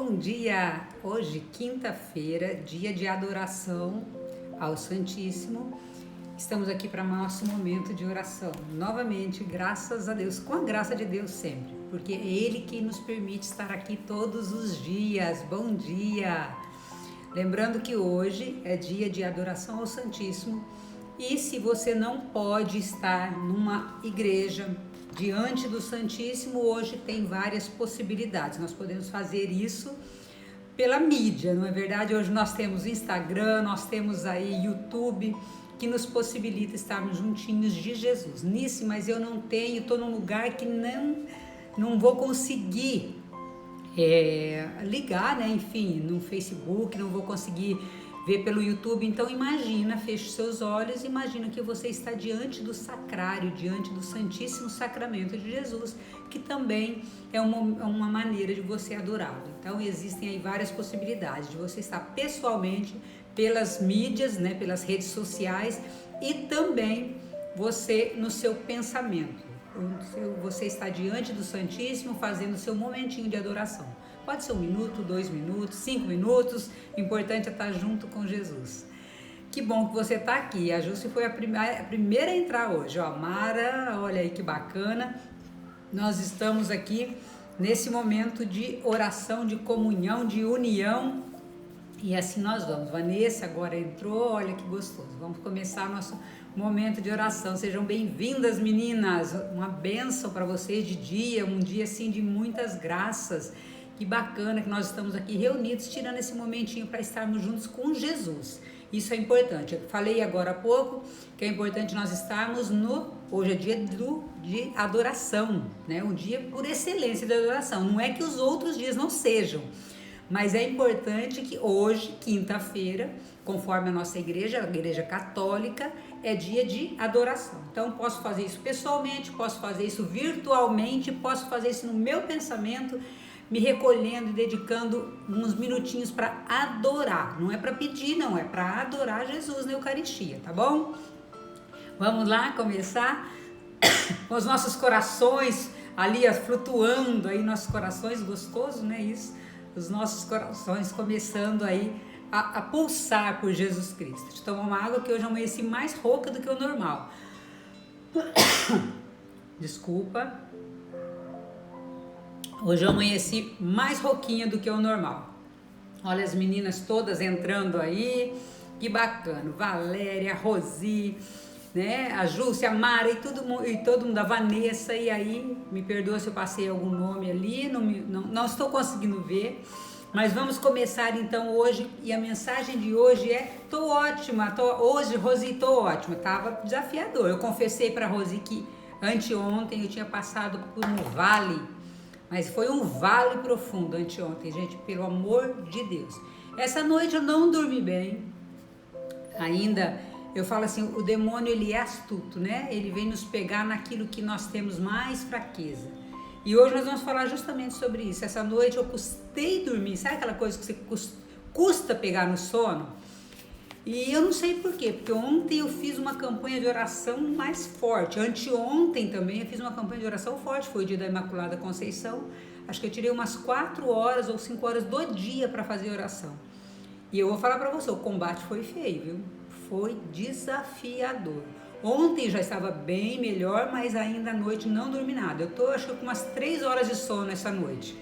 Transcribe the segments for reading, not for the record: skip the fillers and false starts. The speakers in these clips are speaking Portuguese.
Bom dia! Hoje, quinta-feira, dia de adoração ao Santíssimo. Estamos aqui para nosso momento de oração. Novamente, graças a Deus, com a graça de Deus sempre, porque é Ele que nos permite estar aqui todos os dias. Bom dia! Lembrando que hoje é dia de adoração ao Santíssimo e se você não pode estar numa igreja diante do Santíssimo, hoje tem várias possibilidades. Nós podemos fazer isso pela mídia, não é verdade? Hoje nós temos Instagram, nós temos aí YouTube, que nos possibilita estarmos juntinhos de Jesus. Nisso, mas eu não tenho, estou num lugar que não vou conseguir ligar, né? Enfim, no Facebook, não vou conseguir ver pelo YouTube. Então imagina, feche seus olhos, imagina que você está diante do sacrário, diante do Santíssimo Sacramento de Jesus, que também é uma maneira de você adorá-lo. Então existem aí várias possibilidades de você estar pessoalmente pelas mídias, né, pelas redes sociais e também você no seu pensamento. Você está diante do Santíssimo fazendo o seu momentinho de adoração. Pode ser 1 minuto, 2 minutos, 5 minutos, o importante é estar junto com Jesus. Que bom que você está aqui. A Jússi foi a primeira a entrar hoje. Ó, Mara, olha aí que bacana. Nós estamos aqui nesse momento de oração, de comunhão, de união. E assim nós vamos. Vanessa agora entrou, olha que gostoso. Vamos começar nosso momento de oração. Sejam bem-vindas, meninas. Uma bênção para vocês de dia, um dia assim de muitas graças. Que bacana que nós estamos aqui reunidos, tirando esse momentinho para estarmos juntos com Jesus. Isso é importante. Eu falei agora há pouco que é importante nós estarmos hoje é dia de adoração, né? Um dia por excelência de adoração. Não é que os outros dias não sejam, mas é importante que hoje, quinta-feira, conforme a nossa igreja, a igreja católica, é dia de adoração. Então, posso fazer isso pessoalmente, posso fazer isso virtualmente, posso fazer isso no meu pensamento, me recolhendo e dedicando uns minutinhos para adorar. Não é para pedir, não, é para adorar Jesus na Eucaristia, tá bom? Vamos lá começar com os nossos corações ali flutuando aí, nossos corações, gostoso, né? Isso, os nossos corações começando aí a pulsar por Jesus Cristo. Deixa eu tomar uma água que hoje eu amanheci mais rouca do que o normal. Desculpa. Hoje eu amanheci mais rouquinha do que o normal. Olha as meninas todas entrando aí, que bacana. Valéria, Rosi, né? A Jússia, a Mara e todo mundo, a Vanessa. E aí, me perdoa se eu passei algum nome ali, não estou conseguindo ver. Mas vamos começar então hoje, e a mensagem de hoje é: tô ótima, hoje, Rosi, tô ótima. Tava desafiador. Eu confessei para Rosi que anteontem eu tinha passado por um vale. Mas foi um vale profundo anteontem, gente, pelo amor de Deus. Essa noite eu não dormi bem. Ainda, eu falo assim, o demônio ele é astuto, né? Ele vem nos pegar naquilo que nós temos mais fraqueza. E hoje nós vamos falar justamente sobre isso. Essa noite eu custei dormir. Sabe aquela coisa que você custa pegar no sono? E eu não sei por quê, porque ontem eu fiz uma campanha de oração mais forte. Anteontem também eu fiz uma campanha de oração forte, foi o dia da Imaculada Conceição. Acho que eu tirei umas 4 horas ou 5 horas do dia para fazer oração. E eu vou falar para você, o combate foi feio, viu? Foi desafiador. Ontem já estava bem melhor, mas ainda à noite não dormi nada. Eu tô, acho que com umas 3 horas de sono essa noite.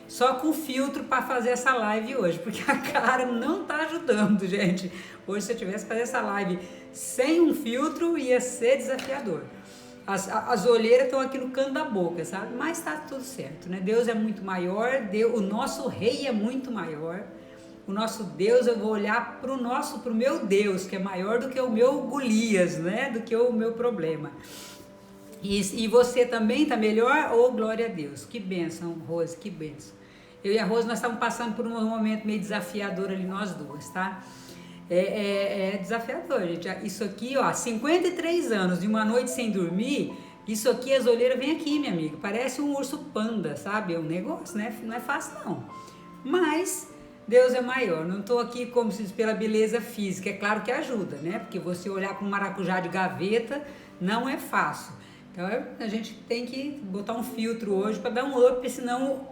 Só com filtro para fazer essa live hoje, porque a cara não tá ajudando, gente. Hoje, se eu tivesse que fazer essa live sem um filtro, ia ser desafiador. As olheiras estão aqui no canto da boca, sabe? Mas tá tudo certo, né? Deus é muito maior, o nosso rei é muito maior. O nosso Deus, eu vou olhar pro meu Deus, que é maior do que o meu Golias, né? Do que o meu problema. E você também tá melhor? Oh, glória a Deus. Que bênção, Rose, que bênção. Eu e a Rose, nós estamos passando por um momento meio desafiador ali, nós duas, tá? É desafiador, gente. Isso aqui, ó, 53 anos e uma noite sem dormir, isso aqui, as olheiras vêm aqui, minha amiga. Parece um urso panda, sabe? É um negócio, né? Não é fácil, não. Mas Deus é maior. Não estou aqui como se diz pela beleza física. É claro que ajuda, né? Porque você olhar para um maracujá de gaveta não é fácil. Então a gente tem que botar um filtro hoje para dar um up, senão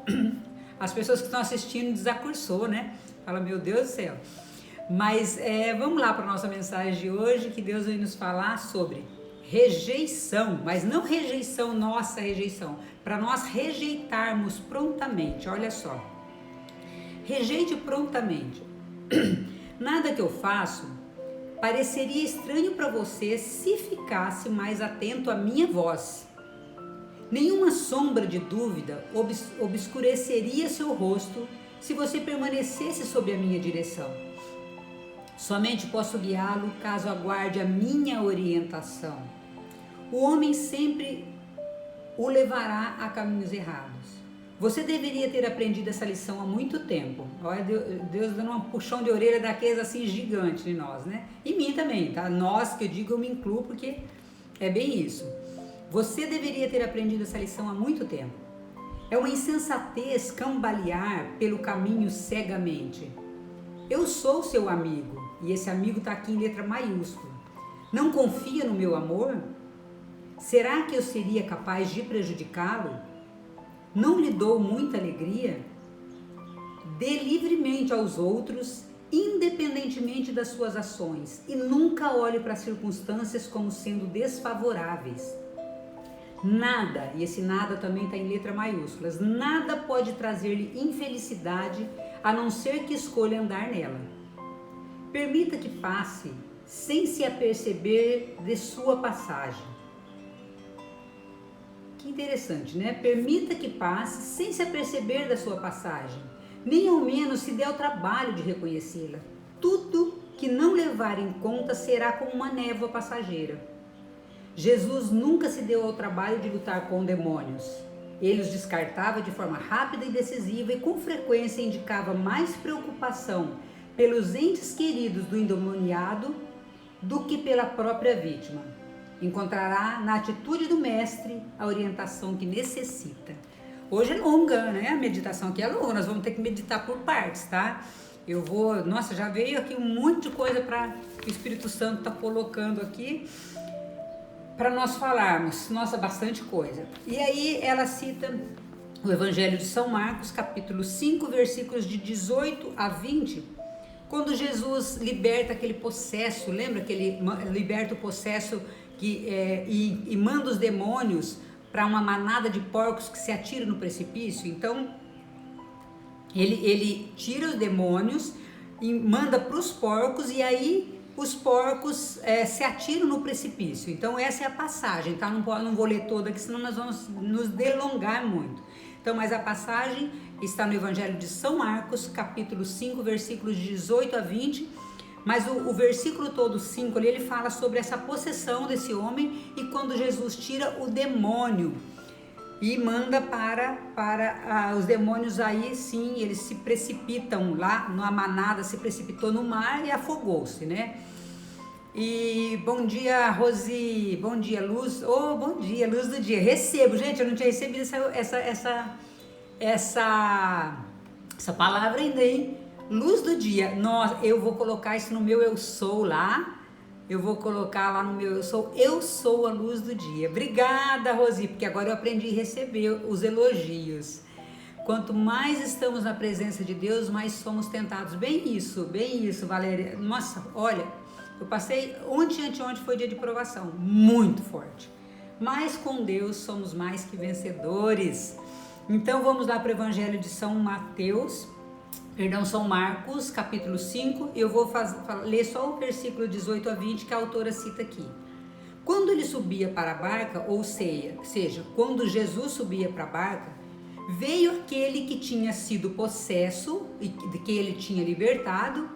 As pessoas que estão assistindo desacursou, né? Fala, meu Deus do céu. Mas vamos lá para a nossa mensagem de hoje, que Deus vai nos falar sobre rejeição, mas não rejeição, nossa rejeição, para nós rejeitarmos prontamente. Olha só, rejeite prontamente. Nada que eu faço pareceria estranho para você se ficasse mais atento à minha voz. Nenhuma sombra de dúvida obscureceria seu rosto se você permanecesse sob a minha direção. Somente posso guiá-lo caso aguarde a minha orientação. O homem sempre o levará a caminhos errados. Você deveria ter aprendido essa lição há muito tempo. Olha, Deus dando um puxão de orelha daqueles assim gigantes de nós, né? E mim também, tá? Nós, que eu digo, eu me incluo porque é bem isso. Você deveria ter aprendido essa lição há muito tempo. É uma insensatez cambalear pelo caminho cegamente. Eu sou seu amigo, e esse amigo está aqui em letra maiúscula. Não confia no meu amor? Será que eu seria capaz de prejudicá-lo? Não lhe dou muita alegria? Dê livremente aos outros, independentemente das suas ações, e nunca olhe para as circunstâncias como sendo desfavoráveis. Nada, e esse nada também está em letra maiúsculas, nada pode trazer-lhe infelicidade a não ser que escolha andar nela. Permita que passe sem se aperceber de sua passagem. Que interessante, né? Permita que passe sem se aperceber da sua passagem, nem ao menos se dê ao trabalho de reconhecê-la. Tudo que não levar em conta será como uma névoa passageira. Jesus nunca se deu ao trabalho de lutar com demônios. Ele os descartava de forma rápida e decisiva e com frequência indicava mais preocupação pelos entes queridos do endemoniado do que pela própria vítima. Encontrará na atitude do mestre a orientação que necessita. Hoje é longa, né? A meditação aqui é longa, nós vamos ter que meditar por partes, tá? Nossa, já veio aqui um monte de coisa para que o Espírito Santo está colocando aqui para nós falarmos, nossa, bastante coisa. E aí ela cita o Evangelho de São Marcos, capítulo 5, versículos de 18 a 20, quando Jesus liberta aquele possesso, lembra que ele liberta o possesso e manda os demônios para uma manada de porcos que se atiram no precipício? Então, ele tira os demônios e manda para os porcos, e aí os porcos se atiram no precipício. Então essa é a passagem, tá? Não vou ler toda aqui, senão nós vamos nos delongar muito. Então, mas a passagem está no Evangelho de São Marcos, capítulo 5, versículos de 18 a 20, mas o versículo todo 5 ali, ele fala sobre essa possessão desse homem e quando Jesus tira o demônio e manda para os demônios, aí sim, eles se precipitam lá, numa manada, se precipitou no mar e afogou-se, né? E bom dia, Rosi, bom dia, Luz, bom dia, Luz do dia, recebo, gente, eu não tinha recebido essa palavra ainda, hein? Luz do dia, nossa, eu vou colocar isso no meu eu sou lá, eu vou colocar lá no meu eu sou a luz do dia. Obrigada, Rosi, porque agora eu aprendi a receber os elogios. Quanto mais estamos na presença de Deus, mais somos tentados. Bem isso, Valéria. Nossa, olha, eu passei ontem foi dia de provação, muito forte. Mas com Deus somos mais que vencedores. Então vamos lá para o Evangelho de São Marcos, capítulo 5, eu vou ler só o versículo 18 a 20 que a autora cita aqui. Quando ele subia para a barca, ou seja, quando Jesus subia para a barca, veio aquele que tinha sido possesso, e que ele tinha libertado,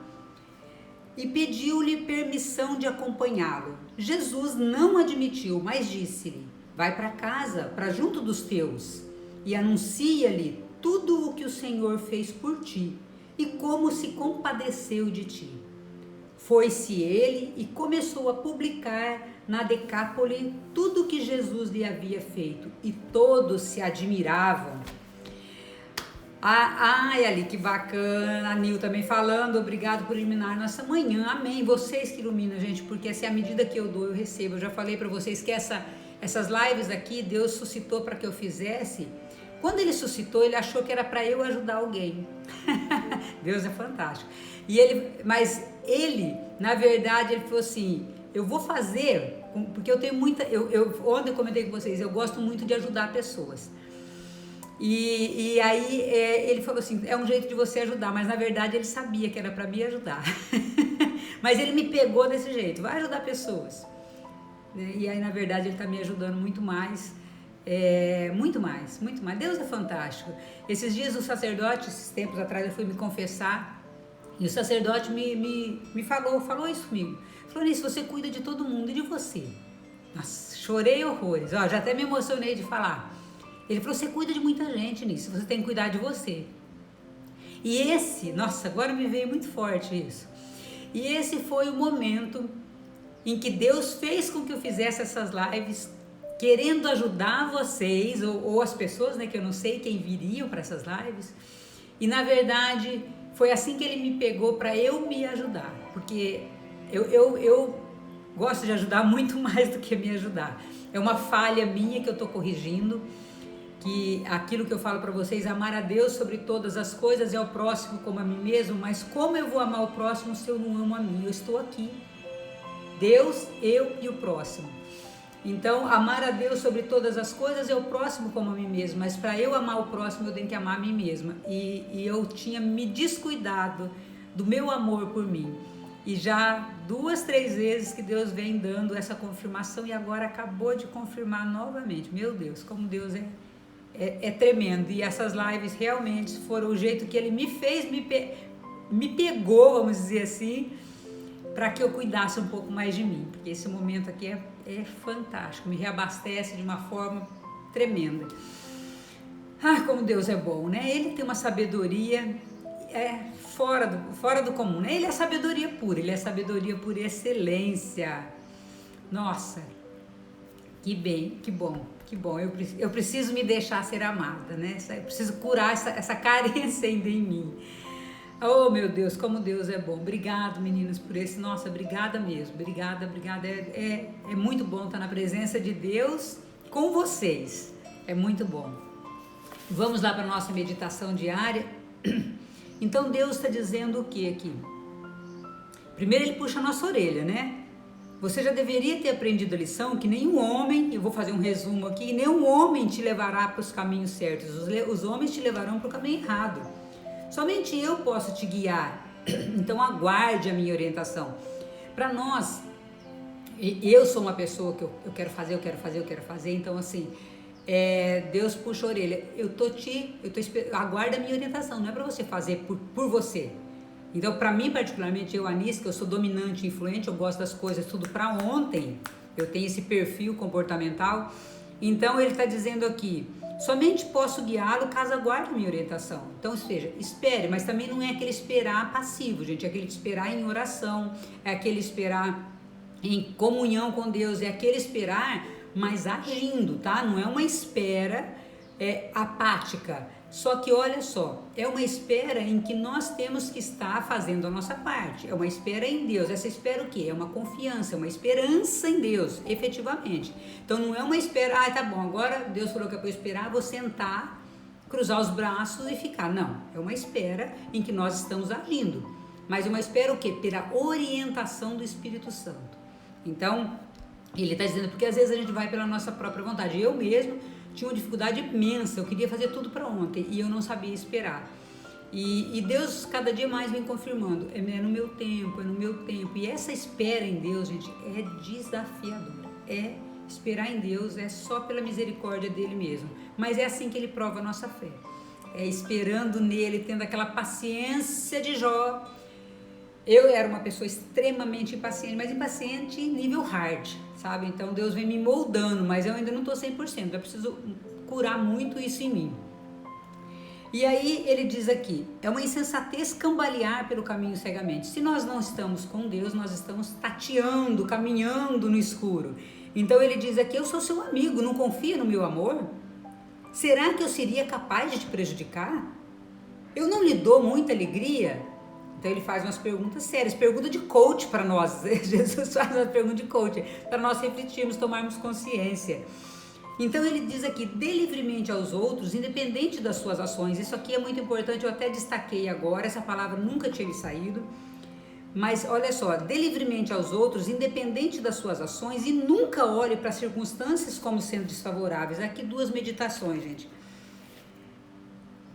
e pediu-lhe permissão de acompanhá-lo. Jesus não admitiu, mas disse-lhe, vai para casa, para junto dos teus, e anuncia-lhe tudo o que o Senhor fez por ti e como se compadeceu de ti. Foi-se ele e começou a publicar na Decápole tudo o que Jesus lhe havia feito, e todos se admiravam. Ali, que bacana, a Nil também falando, obrigado por iluminar nossa manhã, amém, vocês que iluminam, gente, porque essa é a medida que eu dou, eu recebo. Eu já falei para vocês que essas lives aqui, Deus suscitou para que eu fizesse Quando ele suscitou, ele achou que era para eu ajudar alguém. Deus é fantástico. Mas ele, na verdade, ele falou assim, eu vou fazer, porque eu tenho muita, ontem eu comentei com vocês, eu gosto muito de ajudar pessoas. E aí ele falou assim, é um jeito de você ajudar, mas na verdade ele sabia que era para me ajudar. Mas ele me pegou desse jeito, vai ajudar pessoas. E aí na verdade ele está me ajudando muito mais, muito mais. Deus é fantástico. Esses dias o sacerdote, esses tempos atrás eu fui me confessar, e o sacerdote me falou isso comigo. Falou, nisso, você cuida de todo mundo e de você. Nossa, chorei horrores, ó, já até me emocionei de falar. Ele falou, você cuida de muita gente nisso, você tem que cuidar de você. E nossa, agora me veio muito forte isso. E esse foi o momento em que Deus fez com que eu fizesse essas lives, querendo ajudar vocês, ou as pessoas, né, que eu não sei quem viriam para essas lives. E na verdade, foi assim que ele me pegou para eu me ajudar. Porque eu gosto de ajudar muito mais do que me ajudar. É uma falha minha que eu estou corrigindo. Que aquilo que eu falo para vocês, amar a Deus sobre todas as coisas e ao próximo como a mim mesmo, mas como eu vou amar o próximo se eu não amo a mim? Eu estou aqui, Deus, eu e o próximo. Então, amar a Deus sobre todas as coisas é o próximo como a mim mesmo, mas para eu amar o próximo eu tenho que amar a mim mesma. E eu tinha me descuidado do meu amor por mim. E já 2, 3 vezes que Deus vem dando essa confirmação e agora acabou de confirmar novamente. Meu Deus, como Deus é tremendo. E essas lives realmente foram o jeito que ele me fez, me pegou, vamos dizer assim, para que eu cuidasse um pouco mais de mim, porque esse momento aqui é fantástico, me reabastece de uma forma tremenda. Como Deus é bom, né? Ele tem uma sabedoria fora do comum, né? Ele é sabedoria pura, ele é sabedoria por excelência. Nossa, que bom. Eu preciso me deixar ser amada, né? Eu preciso curar essa carência ainda em mim. Oh, meu Deus, como Deus é bom. Obrigado, meninas, por esse. Nossa, obrigada mesmo. Obrigada. É muito bom estar na presença de Deus com vocês. É muito bom. Vamos lá para a nossa meditação diária. Então, Deus está dizendo o que aqui? Primeiro, ele puxa a nossa orelha, né? Você já deveria ter aprendido a lição que nenhum homem, eu vou fazer um resumo aqui, nenhum homem te levará para os caminhos certos. Os homens te levarão para o caminho errado. Somente eu posso te guiar, então aguarde a minha orientação. Para nós, eu sou uma pessoa que eu quero fazer, então assim, Deus puxa a orelha, aguarda a minha orientação, não é para você fazer por você. Então, para mim particularmente, eu, Anis, que eu sou dominante, influente, eu gosto das coisas tudo para ontem, eu tenho esse perfil comportamental, então ele está dizendo aqui, somente posso guiá-lo caso aguarde a minha orientação. Então, ou seja, espere, mas também não é aquele esperar passivo, gente, é aquele esperar em oração, é aquele esperar em comunhão com Deus, é aquele esperar, mas agindo, tá? Não é uma espera apática. Só que olha só, é uma espera em que nós temos que estar fazendo a nossa parte, é uma espera em Deus. Essa espera o quê? É uma confiança, é uma esperança em Deus, efetivamente. Então não é uma espera, tá bom, agora Deus falou que é para eu esperar, vou sentar, cruzar os braços e ficar. Não, é uma espera em que nós estamos agindo, mas uma espera o quê? Pela orientação do Espírito Santo. Então, ele está dizendo, porque às vezes a gente vai pela nossa própria vontade. Eu mesmo tinha uma dificuldade imensa, eu queria fazer tudo para ontem e eu não sabia esperar. E Deus cada dia mais vem confirmando, é no meu tempo. E essa espera em Deus, gente, é desafiadora. Esperar em Deus é só pela misericórdia dele mesmo. Mas é assim que ele prova a nossa fé. É esperando nele, tendo aquela paciência de Jó. Eu era uma pessoa extremamente impaciente, mas impaciente nível hard, sabe? Então Deus vem me moldando, mas eu ainda não estou 100%, eu preciso curar muito isso em mim. E aí ele diz aqui, é uma insensatez cambalear pelo caminho cegamente. Se nós não estamos com Deus, nós estamos tateando, caminhando no escuro. Então ele diz aqui, eu sou seu amigo, não confia no meu amor? Será que eu seria capaz de te prejudicar? Eu não lhe dou muita alegria? Então ele faz umas perguntas sérias, pergunta de coach para nós. Jesus faz uma pergunta de coach, para nós refletirmos, tomarmos consciência. Então ele diz aqui, dê livremente aos outros, independente das suas ações. Isso aqui é muito importante, eu até destaquei agora, essa palavra nunca tinha me saído. Mas olha só, dê livremente aos outros, independente das suas ações, e nunca olhe para as circunstâncias como sendo desfavoráveis. Aqui 2 meditações, gente.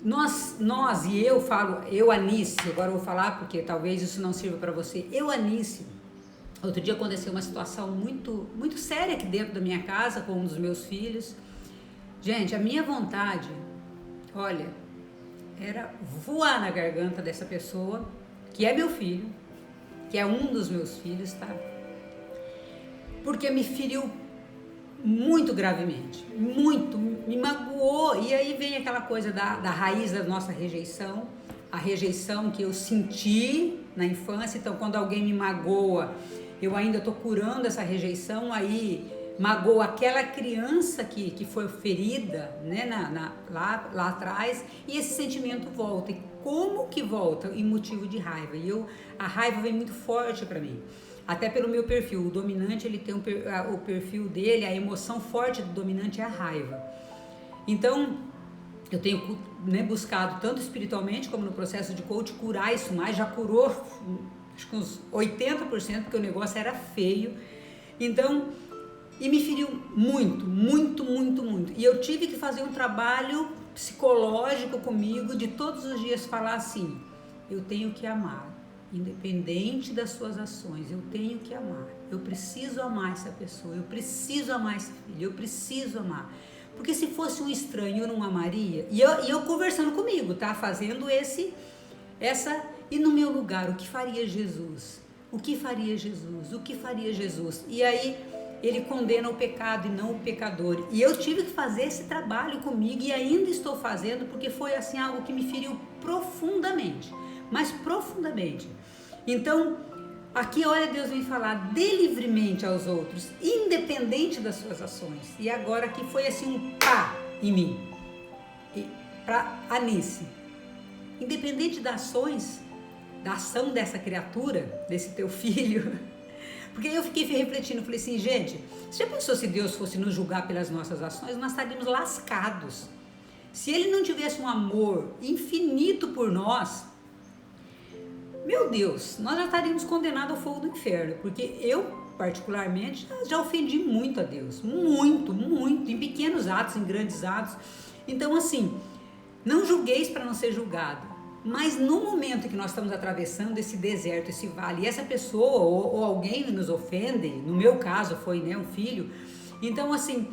Nós e eu falo, eu Anice, agora eu vou falar porque talvez isso não sirva para você. Eu Anice, outro dia aconteceu uma situação muito séria aqui dentro da minha casa com um dos meus filhos. Gente, a minha vontade, olha, era voar na garganta dessa pessoa, que é meu filho, que é um dos meus filhos, tá? Porque me feriu muito gravemente, muito, me magoou. E aí vem aquela coisa da raiz da nossa rejeição, a rejeição que eu senti na infância. Então, quando alguém me magoa, eu ainda estou curando essa rejeição, aí magoa aquela criança que foi ferida, né, lá atrás, e esse sentimento volta. E como que volta? Em motivo de raiva. E a raiva vem muito forte para mim. Até pelo meu perfil, o dominante, ele tem o perfil dele, a emoção forte do dominante é a raiva. Então, eu tenho, né, buscado tanto espiritualmente como no processo de coach curar isso mais, já curou acho que uns 80%, porque o negócio era feio. Então, e me feriu muito. E eu tive que fazer um trabalho psicológico comigo, de todos os dias falar assim, eu tenho que amar. Independente das suas ações, eu tenho que amar, eu preciso amar essa pessoa, eu preciso amar esse filho, eu preciso amar, porque se fosse um estranho eu não amaria. E eu conversando comigo, tá, fazendo e no meu lugar, o que faria Jesus? O que faria Jesus? O que faria Jesus? E aí ele condena o pecado e não o pecador, e eu tive que fazer esse trabalho comigo, e ainda estou fazendo, porque foi assim algo que me feriu profundamente, mas profundamente. Então, aqui olha, Deus vem falar, dê livremente aos outros, independente das suas ações. E agora aqui foi assim um pá em mim, para Anice, independente das ações, da ação dessa criatura, desse teu filho, porque eu fiquei refletindo, falei assim, gente, você já pensou se Deus fosse nos julgar pelas nossas ações, nós estaríamos lascados. Se ele não tivesse um amor infinito por nós, meu Deus, nós já estaríamos condenados ao fogo do inferno, porque eu, particularmente, já ofendi muito a Deus, muito, em pequenos atos, em grandes atos. Então, assim, não julgueis para não ser julgado, mas no momento que nós estamos atravessando esse deserto, esse vale, e essa pessoa ou alguém nos ofende, no meu caso foi, né, um filho, então, assim,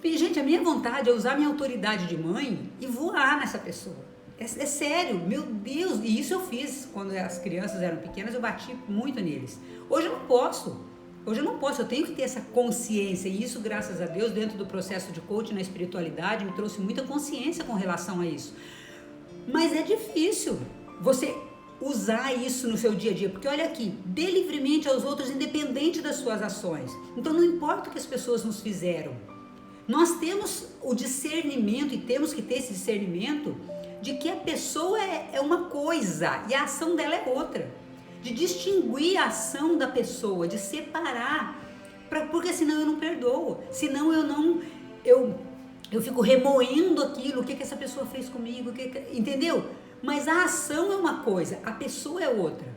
gente, a minha vontade é usar minha autoridade de mãe e voar nessa pessoa. É sério, meu Deus, e isso eu fiz quando as crianças eram pequenas, eu bati muito neles. Hoje eu não posso, eu tenho que ter essa consciência, e isso, graças a Deus, dentro do processo de coaching na espiritualidade, me trouxe muita consciência com relação a isso. Mas é difícil você usar isso no seu dia a dia, porque olha aqui, dê livremente aos outros, independente das suas ações. Então não importa o que as pessoas nos fizeram, nós temos o discernimento, e temos que ter esse discernimento, de que a pessoa é uma coisa e a ação dela é outra, de distinguir a ação da pessoa, de separar, porque senão eu não perdoo, senão eu fico remoendo aquilo, o que essa pessoa fez comigo, entendeu? Mas a ação é uma coisa, a pessoa é outra.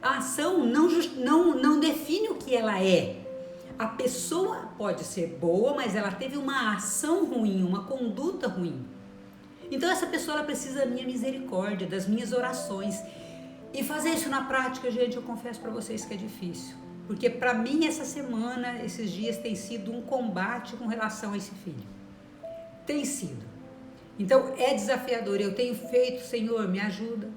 A ação não define o que ela é. A pessoa pode ser boa, mas ela teve uma ação ruim, uma conduta ruim. Então essa pessoa, ela precisa da minha misericórdia, das minhas orações. E fazer isso na prática, gente, eu confesso para vocês que é difícil. Porque para mim essa semana, esses dias, tem sido um combate com relação a esse filho. Tem sido. Então é desafiador. Eu tenho feito, Senhor, me ajuda,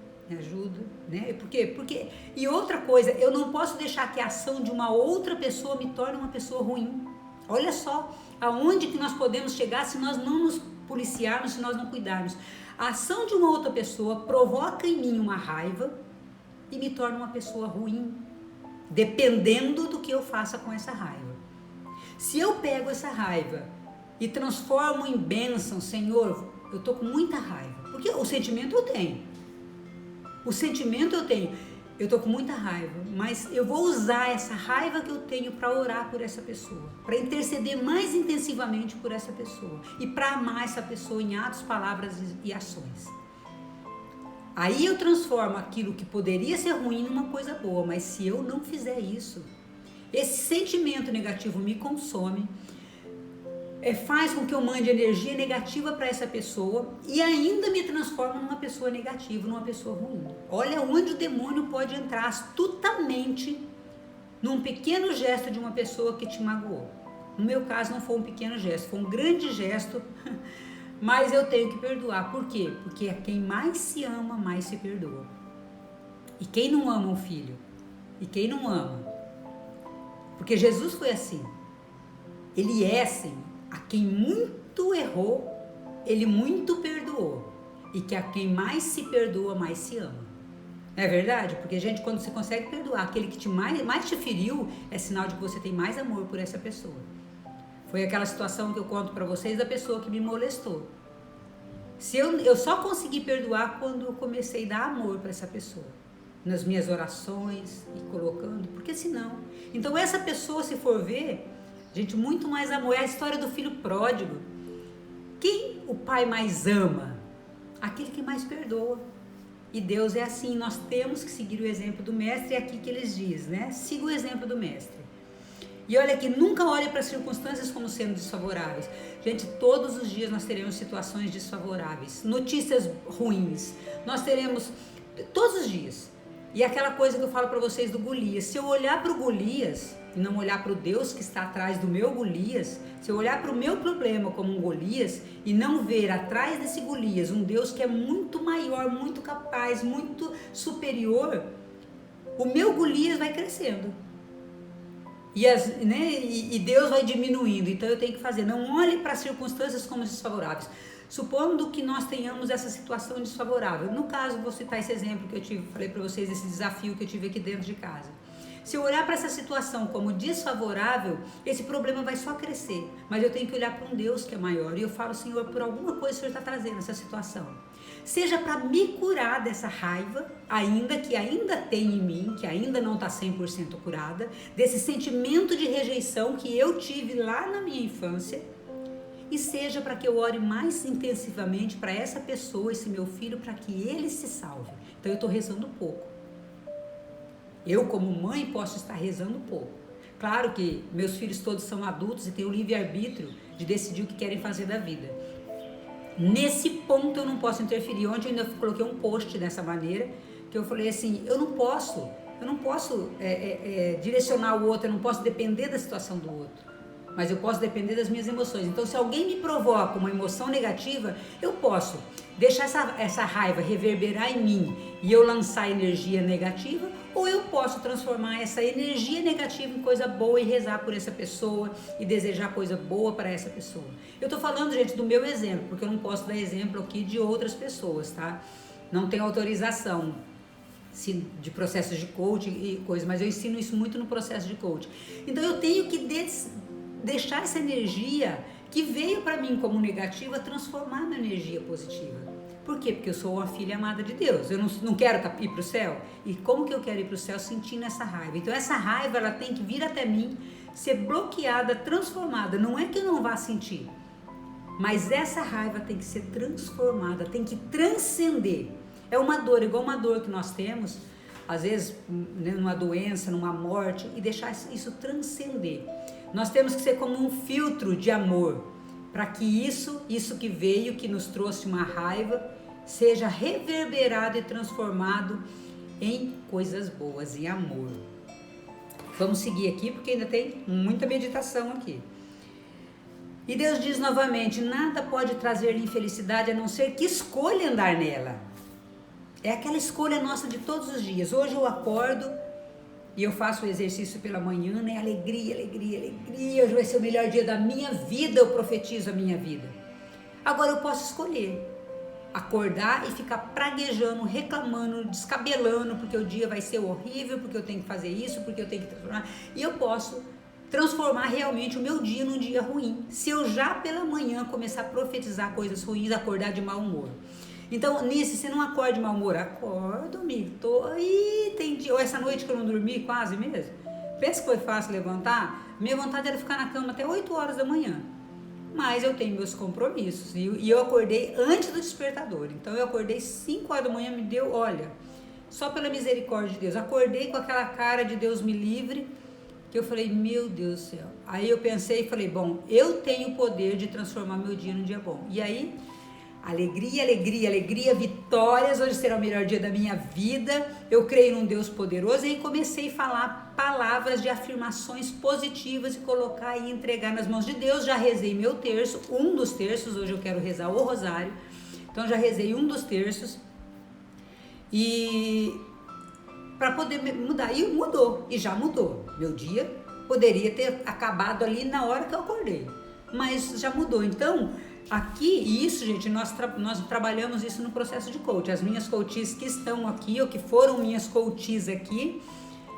né? Por quê? E outra coisa, eu não posso deixar que a ação de uma outra pessoa me torne uma pessoa ruim. Olha só, aonde que nós podemos chegar se nós não nos policiarmos, se nós não cuidarmos. A ação de uma outra pessoa provoca em mim uma raiva e me torna uma pessoa ruim, dependendo do que eu faça com essa raiva. Se eu pego essa raiva e transformo em bênção, Senhor, eu tô com muita raiva, porque o sentimento eu tenho. eu tô com muita raiva, mas eu vou usar essa raiva que eu tenho para orar por essa pessoa, para interceder mais intensivamente por essa pessoa e para amar essa pessoa em atos, palavras e ações. Aí eu transformo aquilo que poderia ser ruim numa coisa boa, mas se eu não fizer isso, esse sentimento negativo me consome, faz com que eu mande energia negativa para essa pessoa e ainda me transforma numa pessoa negativa, numa pessoa ruim. Olha onde o demônio pode entrar astutamente num pequeno gesto de uma pessoa que te magoou. No meu caso não foi um pequeno gesto, foi um grande gesto, mas eu tenho que perdoar. Por quê? Porque é quem mais se ama, mais se perdoa. E quem não ama um filho? E quem não ama? Porque Jesus foi assim. Ele é assim. A quem muito errou, ele muito perdoou. E que a quem mais se perdoa, mais se ama. Não é verdade? Porque, gente, quando você consegue perdoar aquele que mais te feriu, é sinal de que você tem mais amor por essa pessoa. Foi aquela situação que eu conto pra vocês da pessoa que me molestou. Eu só consegui perdoar quando eu comecei a dar amor para essa pessoa. Nas minhas orações e colocando, porque senão... Então essa pessoa, se for ver, gente, muito mais amor. É a história do filho pródigo. Quem o pai mais ama? Aquele que mais perdoa. E Deus é assim, nós temos que seguir o exemplo do mestre, é aqui que eles dizem, né? Siga o exemplo do mestre. E olha aqui, nunca olhe para as circunstâncias como sendo desfavoráveis. Gente, todos os dias nós teremos situações desfavoráveis, notícias ruins. Nós teremos, todos os dias. E aquela coisa que eu falo para vocês do Golias. Se eu olhar para o Golias e não olhar para o Deus que está atrás do meu Golias, se eu olhar para o meu problema como um Golias e não ver atrás desse Golias um Deus que é muito maior, muito capaz, muito superior, o meu Golias vai crescendo. E Deus vai diminuindo. Então eu tenho que fazer, não olhe para as circunstâncias como desfavoráveis. Supondo que nós tenhamos essa situação desfavorável. No caso, vou citar esse exemplo que eu falei para vocês, esse desafio que eu tive aqui dentro de casa. Se eu olhar para essa situação como desfavorável, esse problema vai só crescer. Mas eu tenho que olhar para um Deus que é maior. E eu falo, Senhor, por alguma coisa o Senhor está trazendo essa situação. Seja para me curar dessa raiva, que ainda tem em mim, que ainda não está 100% curada, desse sentimento de rejeição que eu tive lá na minha infância, e seja para que eu ore mais intensivamente para essa pessoa, esse meu filho, para que ele se salve. Então eu estou rezando pouco. Eu, como mãe, posso estar rezando pouco. Claro que meus filhos todos são adultos e têm o livre-arbítrio de decidir o que querem fazer da vida. Nesse ponto eu não posso interferir. Ontem eu ainda coloquei um post dessa maneira, que eu falei assim, eu não posso direcionar o outro, eu não posso depender da situação do outro. Mas eu posso depender das minhas emoções. Então, se alguém me provoca uma emoção negativa, eu posso deixar essa raiva reverberar em mim e eu lançar energia negativa, ou eu posso transformar essa energia negativa em coisa boa e rezar por essa pessoa e desejar coisa boa para essa pessoa. Eu tô falando, gente, do meu exemplo, porque eu não posso dar exemplo aqui de outras pessoas, tá? Não tenho autorização de processos de coaching e coisa, mas eu ensino isso muito no processo de coaching. Então, eu tenho que deixar essa energia que veio para mim como negativa, transformar na energia positiva. Por quê? Porque eu sou uma filha amada de Deus. Eu não quero ir para o céu. E como que eu quero ir para o céu? Sentindo essa raiva. Então essa raiva, ela tem que vir até mim, ser bloqueada, transformada. Não é que eu não vá sentir, mas essa raiva tem que ser transformada, tem que transcender. É uma dor, igual uma dor que nós temos, às vezes, numa doença, numa morte, e deixar isso transcender. Nós temos que ser como um filtro de amor, para que isso que veio, que nos trouxe uma raiva, seja reverberado e transformado em coisas boas, em amor. Vamos seguir aqui, porque ainda tem muita meditação aqui. E Deus diz novamente, nada pode trazer infelicidade a não ser que escolha andar nela. É aquela escolha nossa de todos os dias. Hoje eu acordo e eu faço o exercício pela manhã, né? Alegria, alegria, alegria. Hoje vai ser o melhor dia da minha vida, eu profetizo a minha vida. Agora eu posso escolher acordar e ficar praguejando, reclamando, descabelando, porque o dia vai ser horrível, porque eu tenho que fazer isso, porque eu tenho que transformar. E eu posso transformar realmente o meu dia num dia ruim, se eu já pela manhã começar a profetizar coisas ruins, acordar de mau humor. Então, nisso, você não acorda de mau humor. Acordo, amigo, tem dia, ou essa noite que eu não dormi quase mesmo. Pensa que foi fácil levantar? Minha vontade era ficar na cama até 8 horas da manhã. Mas eu tenho meus compromissos. E eu acordei antes do despertador. Então, eu acordei 5 horas da manhã, me deu, olha, só pela misericórdia de Deus. Acordei com aquela cara de Deus me livre, que eu falei, meu Deus do céu. Aí eu pensei e falei, bom, eu tenho o poder de transformar meu dia num dia bom. E aí, alegria, alegria, alegria, vitórias, hoje será o melhor dia da minha vida, eu creio num Deus poderoso, e aí comecei a falar palavras de afirmações positivas e colocar e entregar nas mãos de Deus. Já rezei meu terço, um dos terços, hoje eu quero rezar o rosário, então já rezei um dos terços, e para poder mudar, e mudou, e já mudou, meu dia poderia ter acabado ali na hora que eu acordei, mas já mudou. Então, aqui, isso, gente, nós trabalhamos isso no processo de coach. As minhas coaches que estão aqui, ou que foram minhas coaches aqui,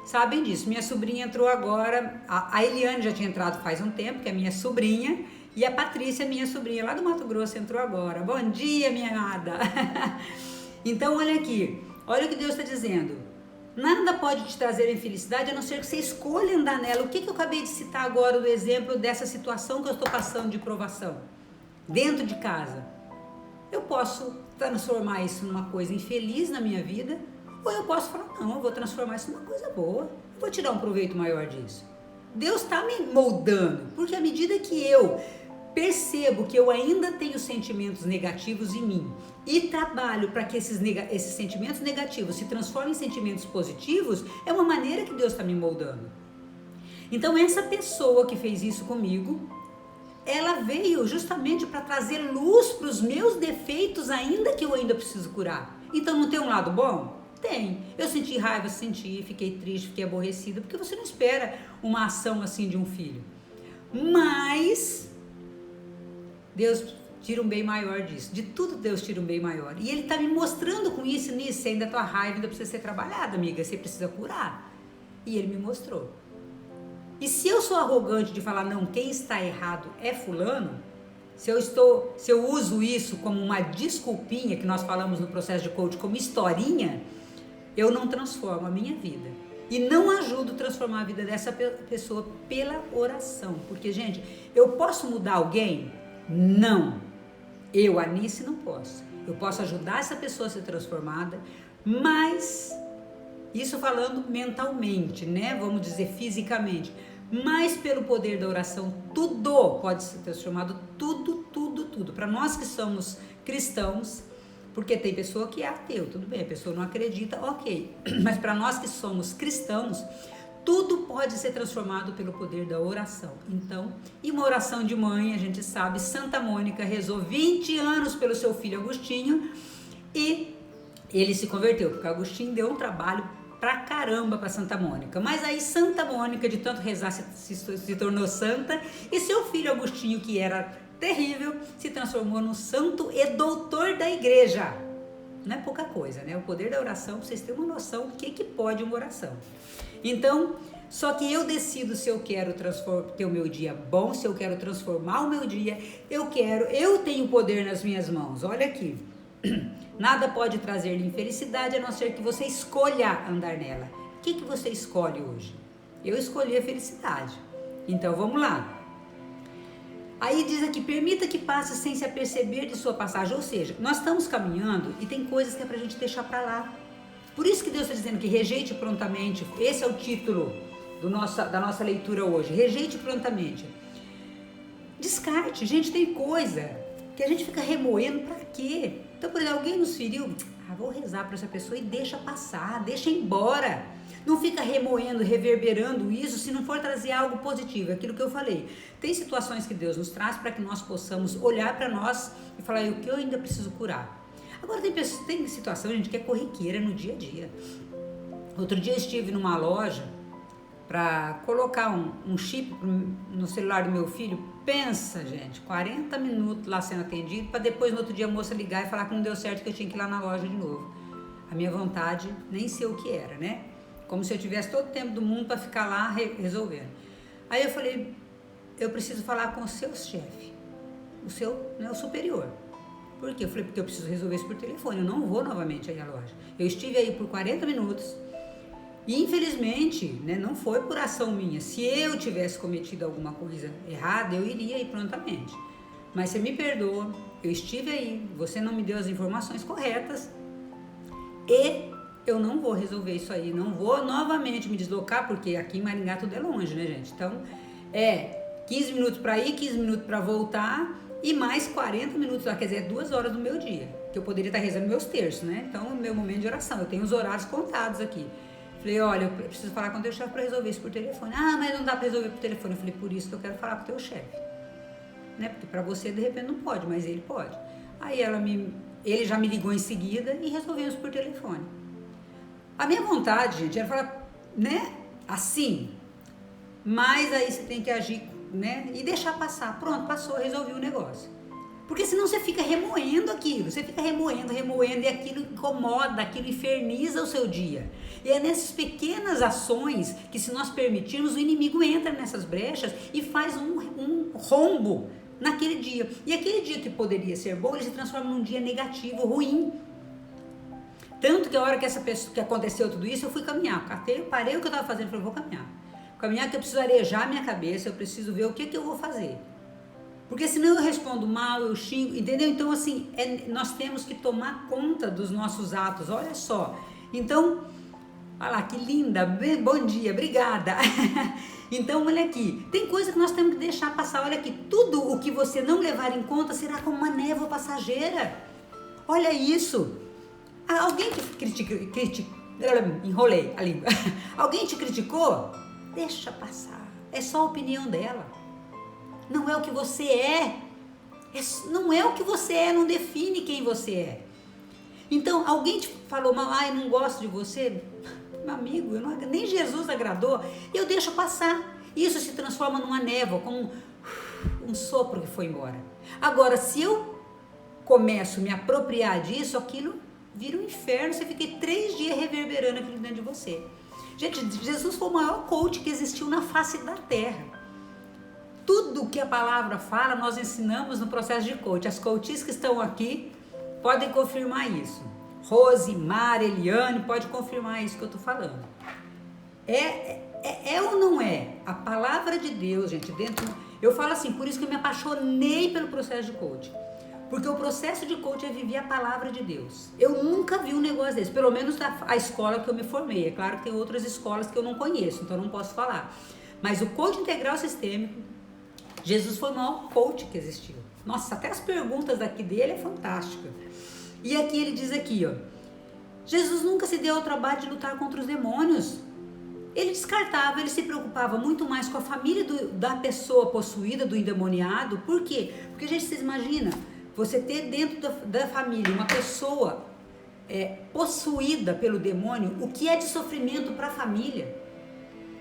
sabem disso. Minha sobrinha entrou agora, a Eliane já tinha entrado faz um tempo, que é minha sobrinha, e a Patrícia, minha sobrinha, lá do Mato Grosso, entrou agora. Bom dia, minha amada! Então, olha aqui, olha o que Deus está dizendo. Nada pode te trazer infelicidade a não ser que você escolha andar nela. O que eu acabei de citar agora, do exemplo dessa situação que eu estou passando de provação? Dentro de casa, eu posso transformar isso numa coisa infeliz na minha vida, ou eu posso falar, não, eu vou transformar isso numa coisa boa, eu vou tirar um proveito maior disso. Deus está me moldando, porque à medida que eu percebo que eu ainda tenho sentimentos negativos em mim e trabalho para que esses sentimentos negativos se transformem em sentimentos positivos, é uma maneira que Deus está me moldando. Então, essa pessoa que fez isso comigo, ela veio justamente para trazer luz para os meus defeitos, ainda que eu ainda preciso curar. Então, não tem um lado bom? Tem. Eu senti raiva, fiquei triste, fiquei aborrecida, porque você não espera uma ação assim de um filho. Mas Deus tira um bem maior disso. De tudo Deus tira um bem maior. E Ele está me mostrando com isso e nisso. Ainda a tua raiva ainda precisa ser trabalhada, amiga. Você precisa curar. E Ele me mostrou. E se eu sou arrogante de falar, não, quem está errado é fulano, se eu uso isso como uma desculpinha, que nós falamos no processo de coaching, como historinha, eu não transformo a minha vida. E não ajudo a transformar a vida dessa pessoa pela oração. Porque, gente, eu posso mudar alguém? Não. Eu, Anice, não posso. Eu posso ajudar essa pessoa a ser transformada, mas... isso falando mentalmente, né? Vamos dizer fisicamente. Mas pelo poder da oração, tudo pode ser transformado, tudo. Para nós que somos cristãos, porque tem pessoa que é ateu, tudo bem, a pessoa não acredita, ok. Mas para nós que somos cristãos, tudo pode ser transformado pelo poder da oração. Então, e uma oração de mãe, a gente sabe, Santa Mônica rezou 20 anos pelo seu filho Agostinho e ele se converteu, porque Agostinho deu um trabalho pra caramba pra Santa Mônica. Mas aí Santa Mônica, de tanto rezar, se tornou santa, e seu filho Agostinho, que era terrível, se transformou num santo e doutor da igreja. Não é pouca coisa, né? O poder da oração, pra vocês terem uma noção do que pode uma oração. Então, só que eu decido se eu quero ter o meu dia bom, se eu quero transformar o meu dia, eu tenho poder nas minhas mãos. Olha aqui. Nada pode trazer-lhe infelicidade a não ser que você escolha andar nela. O que você escolhe hoje? Eu escolhi a felicidade. Então vamos lá. Aí diz aqui, permita que passe sem se aperceber de sua passagem. Ou seja, nós estamos caminhando e tem coisas que é pra gente deixar pra lá. Por isso que Deus está dizendo que rejeite prontamente. Esse é o título da nossa leitura hoje. Rejeite prontamente. Descarte. Gente, tem coisa que a gente fica remoendo pra quê? Então, por exemplo, alguém nos feriu, vou rezar para essa pessoa e deixa passar, deixa embora. Não fica remoendo, reverberando isso se não for trazer algo positivo, aquilo que eu falei. Tem situações que Deus nos traz para que nós possamos olhar para nós e falar, o que eu ainda preciso curar. Agora tem situação, gente, que é corriqueira no dia a dia. Outro dia eu estive numa loja para colocar um chip no celular do meu filho. Pensa, gente, 40 minutos lá sendo atendido, para depois no outro dia a moça ligar e falar que não deu certo, que eu tinha que ir lá na loja de novo. A minha vontade, nem sei o que era, né? Como se eu tivesse todo o tempo do mundo para ficar lá resolvendo. Aí eu falei, eu preciso falar com o seu chefe, o seu, né, o superior. Por quê? Eu falei, porque eu preciso resolver isso por telefone, eu não vou novamente aí à loja. Eu estive aí por 40 minutos e infelizmente, né, não foi por ação minha. Se eu tivesse cometido alguma coisa errada, eu iria aí prontamente. Mas você me perdoa, eu estive aí, você não me deu as informações corretas e eu não vou resolver isso aí, não vou novamente me deslocar, porque aqui em Maringá tudo é longe, né, gente? Então, 15 minutos para ir, 15 minutos para voltar e mais 40 minutos lá, quer dizer, 2 horas do meu dia, que eu poderia estar rezando meus terços, né? Então, o meu momento de oração, eu tenho os horários contados aqui. Falei, olha, eu preciso falar com o teu chefe para resolver isso por telefone. Ah, mas não dá para resolver por telefone. Eu falei, por isso que eu quero falar com o teu chefe. Né? Porque para você, de repente, não pode, mas ele pode. Aí ele já me ligou em seguida e resolvemos por telefone. A minha vontade, gente, era falar, né, assim, mas aí você tem que agir, né, e deixar passar. Pronto, passou, resolvi o negócio. Porque senão você fica remoendo aquilo, você fica remoendo, e aquilo incomoda, aquilo inferniza o seu dia. E é nessas pequenas ações que, se nós permitirmos, o inimigo entra nessas brechas e faz um rombo naquele dia. E aquele dia que poderia ser bom, ele se transforma num dia negativo, ruim. Tanto que a hora que aconteceu tudo isso, eu fui caminhar. Parei o que eu estava fazendo e falei, vou caminhar. Caminhar que eu preciso arejar a minha cabeça, eu preciso ver o que eu vou fazer. Porque senão eu respondo mal, eu xingo, entendeu? Então, assim, nós temos que tomar conta dos nossos atos, olha só. Então, olha lá, que linda, bom dia, obrigada. Então, olha aqui, tem coisa que nós temos que deixar passar. Olha aqui, tudo o que você não levar em conta será como uma névoa passageira. Olha isso. Alguém te enrolei a língua. Alguém te criticou? Deixa passar. É só a opinião dela. Não é o que você é. Não é o que você é, não define quem você é. Então, alguém te falou mal, eu não gosto de você. Meu amigo, nem Jesus agradou. Eu deixo passar. Isso se transforma numa névoa, como um sopro que foi embora. Agora, se eu começo a me apropriar disso, aquilo vira um inferno, você fica 3 dias reverberando aquilo dentro de você. Gente, Jesus foi o maior coach que existiu na face da terra. Tudo que a palavra fala, nós ensinamos no processo de coach. As coaches que estão aqui podem confirmar isso. Rose, Mara, Eliane, pode confirmar isso que eu estou falando. É ou não é? A palavra de Deus, gente, dentro... Eu falo assim, por isso que eu me apaixonei pelo processo de coach. Porque o processo de coach é viver a palavra de Deus. Eu nunca vi um negócio desse, pelo menos a escola que eu me formei. É claro que tem outras escolas que eu não conheço, então eu não posso falar. Mas o coach integral sistêmico, Jesus foi o maior coach que existiu. Nossa, até as perguntas aqui dele é fantástica. E aqui ele diz aqui, ó, Jesus nunca se deu ao trabalho de lutar contra os demônios. Ele descartava, ele se preocupava muito mais com a família da pessoa possuída, do endemoniado. Por quê? Porque, gente, vocês imaginam, você ter dentro da família uma pessoa possuída pelo demônio, o que é de sofrimento para a família?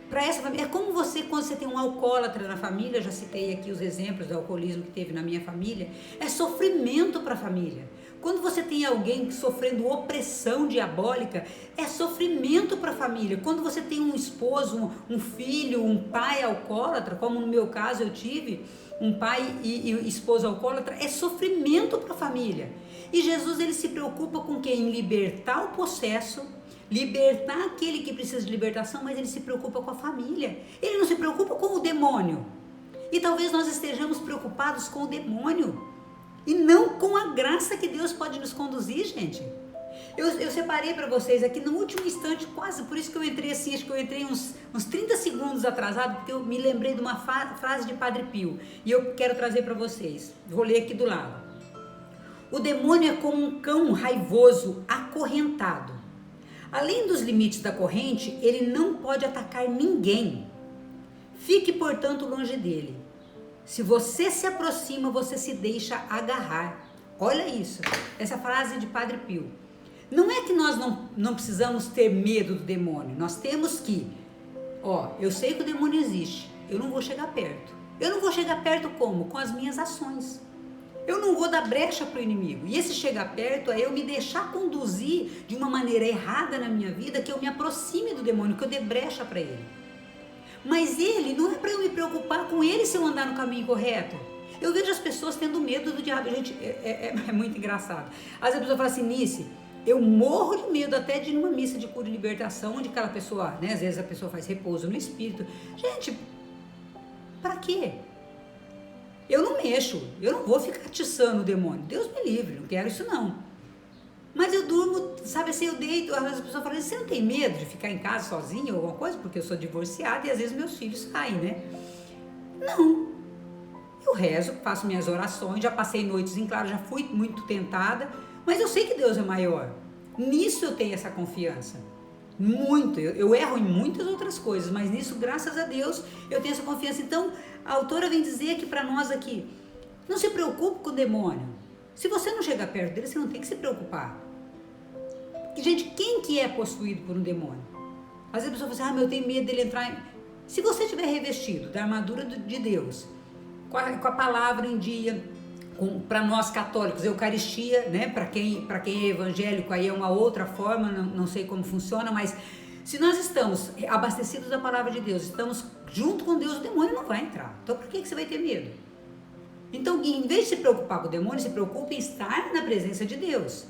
Para essa família, é como quando você tem um alcoólatra na família, já citei aqui os exemplos do alcoolismo que teve na minha família, é sofrimento para a família. Quando você tem alguém sofrendo opressão diabólica, é sofrimento para a família. Quando você tem um esposo, um filho, um pai alcoólatra, como no meu caso eu tive, um pai e esposa alcoólatra, é sofrimento para a família. E Jesus, ele se preocupa com quem? Em libertar o possesso, libertar aquele que precisa de libertação, mas ele se preocupa com a família. Ele não se preocupa com o demônio. E talvez nós estejamos preocupados com o demônio e não com a graça que Deus pode nos conduzir, gente. Eu separei para vocês aqui no último instante, quase, por isso que eu entrei assim, acho que eu entrei uns 30 segundos atrasado, porque eu me lembrei de uma frase de Padre Pio, e eu quero trazer para vocês. Vou ler aqui do lado. O demônio é como um cão raivoso, acorrentado. Além dos limites da corrente, ele não pode atacar ninguém. Fique, portanto, longe dele. Se você se aproxima, você se deixa agarrar. Olha isso, essa frase de Padre Pio. Não é que nós não precisamos ter medo do demônio. Nós temos que, eu sei que o demônio existe, eu não vou chegar perto. Eu não vou chegar perto como? Com as minhas ações. Eu não vou dar brecha para o inimigo. E esse chegar perto é eu me deixar conduzir de uma maneira errada na minha vida, que eu me aproxime do demônio, que eu dê brecha para ele. Mas ele, não é para eu me preocupar com ele se eu andar no caminho correto. Eu vejo as pessoas tendo medo do diabo. Gente, é muito engraçado. Às vezes a pessoa fala assim, Nice, eu morro de medo até de ir numa missa de cura e libertação, onde aquela pessoa, né, às vezes a pessoa faz repouso no espírito. Gente, para quê? Eu não mexo, eu não vou ficar atiçando o demônio. Deus me livre, não quero isso não. Mas eu durmo, sabe assim, eu deito, às vezes a pessoa fala, você não tem medo de ficar em casa sozinha ou alguma coisa? Porque eu sou divorciada e às vezes meus filhos saem, né? Não. Eu rezo, faço minhas orações, já passei noites em claro, já fui muito tentada, mas eu sei que Deus é maior. Nisso eu tenho essa confiança. Muito. Eu erro em muitas outras coisas, mas nisso, graças a Deus, eu tenho essa confiança. Então, a autora vem dizer aqui para nós aqui, não se preocupe com o demônio. Se você não chegar perto dele, você não tem que se preocupar. Gente, quem que é possuído por um demônio? Às vezes a pessoa fala assim, eu tenho medo dele entrar em... Se você estiver revestido da armadura de Deus, com a palavra em dia, para nós católicos, Eucaristia, né? Para quem é evangélico, aí é uma outra forma, não sei como funciona, mas se nós estamos abastecidos da palavra de Deus, estamos junto com Deus, o demônio não vai entrar. Então, por que você vai ter medo? Então, em vez de se preocupar com o demônio, se preocupe em estar na presença de Deus.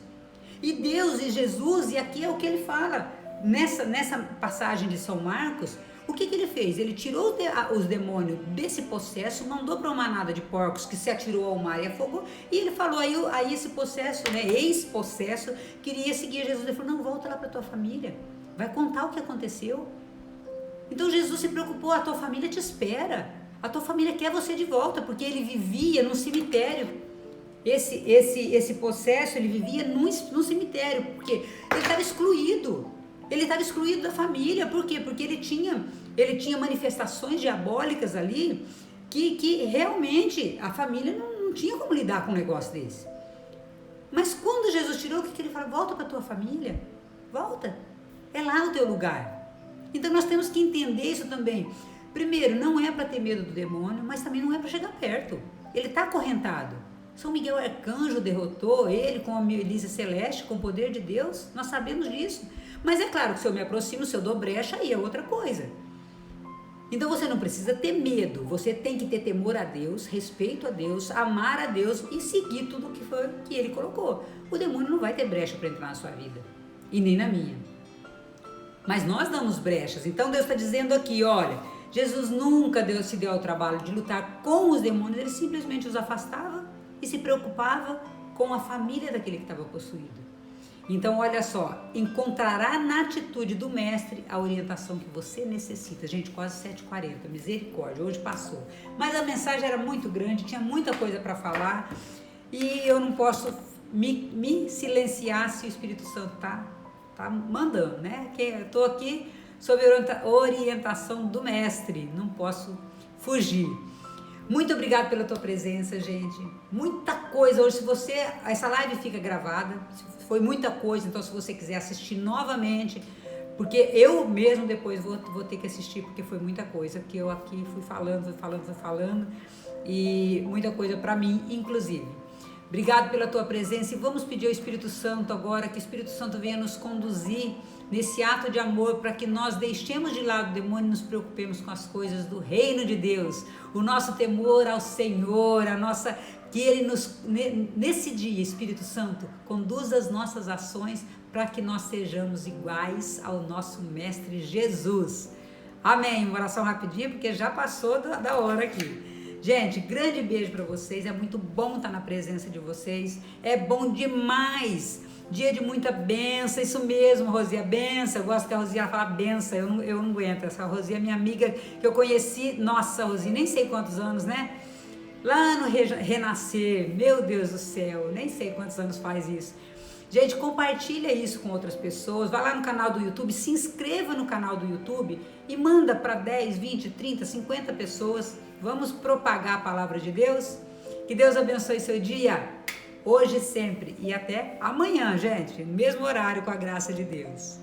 E Deus e Jesus, e aqui é o que ele fala, nessa passagem de São Marcos, o que ele fez? Ele tirou os demônios desse possesso, mandou para uma manada de porcos que se atirou ao mar e afogou, e ele falou, aí esse possesso, né, ex-possesso, queria seguir Jesus. Ele falou, não, volta lá para tua família, vai contar o que aconteceu. Então Jesus se preocupou, a tua família te espera, a tua família quer você de volta, porque ele vivia num cemitério. Esse possesso, ele vivia num cemitério, porque ele estava excluído. Ele estava excluído da família. Por quê? Porque ele tinha manifestações diabólicas ali que realmente a família não tinha como lidar com um negócio desse. Mas quando Jesus tirou, o que ele falou? Volta para a tua família. Volta. É lá o teu lugar. Então nós temos que entender isso também. Primeiro, não é para ter medo do demônio, mas também não é para chegar perto. Ele está acorrentado. São Miguel Arcanjo derrotou ele com a milícia celeste, com o poder de Deus. Nós sabemos disso. Mas é claro que se eu me aproximo, se eu dou brecha, aí é outra coisa. Então você não precisa ter medo. Você tem que ter temor a Deus, respeito a Deus, amar a Deus e seguir tudo que ele colocou. O demônio não vai ter brecha para entrar na sua vida. E nem na minha. Mas nós damos brechas. Então Deus está dizendo aqui, olha, Jesus nunca se deu ao trabalho de lutar com os demônios. Ele simplesmente os afastava e se preocupava com a família daquele que estava possuído. Então, olha só, encontrará na atitude do mestre a orientação que você necessita. Gente, quase 7h40, misericórdia, hoje passou. Mas a mensagem era muito grande, tinha muita coisa para falar e eu não posso me silenciar se o Espírito Santo tá mandando, né? Que eu estou aqui sob orientação do mestre, não posso fugir. Muito obrigada pela tua presença, gente. Muita coisa hoje. Essa live fica gravada, foi muita coisa, então se você quiser assistir novamente, porque eu mesmo depois vou ter que assistir, porque foi muita coisa que eu aqui fui falando, e muita coisa para mim, inclusive. Obrigado pela tua presença e vamos pedir ao Espírito Santo agora, que o Espírito Santo venha nos conduzir nesse ato de amor, para que nós deixemos de lado o demônio e nos preocupemos com as coisas do reino de Deus. O nosso temor ao Senhor, que Ele nesse dia, Espírito Santo, conduza as nossas ações para que nós sejamos iguais ao nosso Mestre Jesus. Amém. Uma oração rapidinha, porque já passou da hora aqui. Gente, grande beijo para vocês. É muito bom estar na presença de vocês. É bom demais. Dia de muita benção, isso mesmo, Rosia, benção. Eu gosto que a Rosia fala benção, eu não aguento. Essa Rosia é minha amiga que eu conheci, nossa, Rosia, nem sei quantos anos, né? Lá no Renascer, meu Deus do céu, nem sei quantos anos faz isso. Gente, compartilha isso com outras pessoas, vai lá no canal do YouTube, se inscreva no canal do YouTube e manda para 10, 20, 30, 50 pessoas. Vamos propagar a palavra de Deus. Que Deus abençoe seu dia. Hoje e sempre. E até amanhã, gente. No mesmo horário, com a graça de Deus.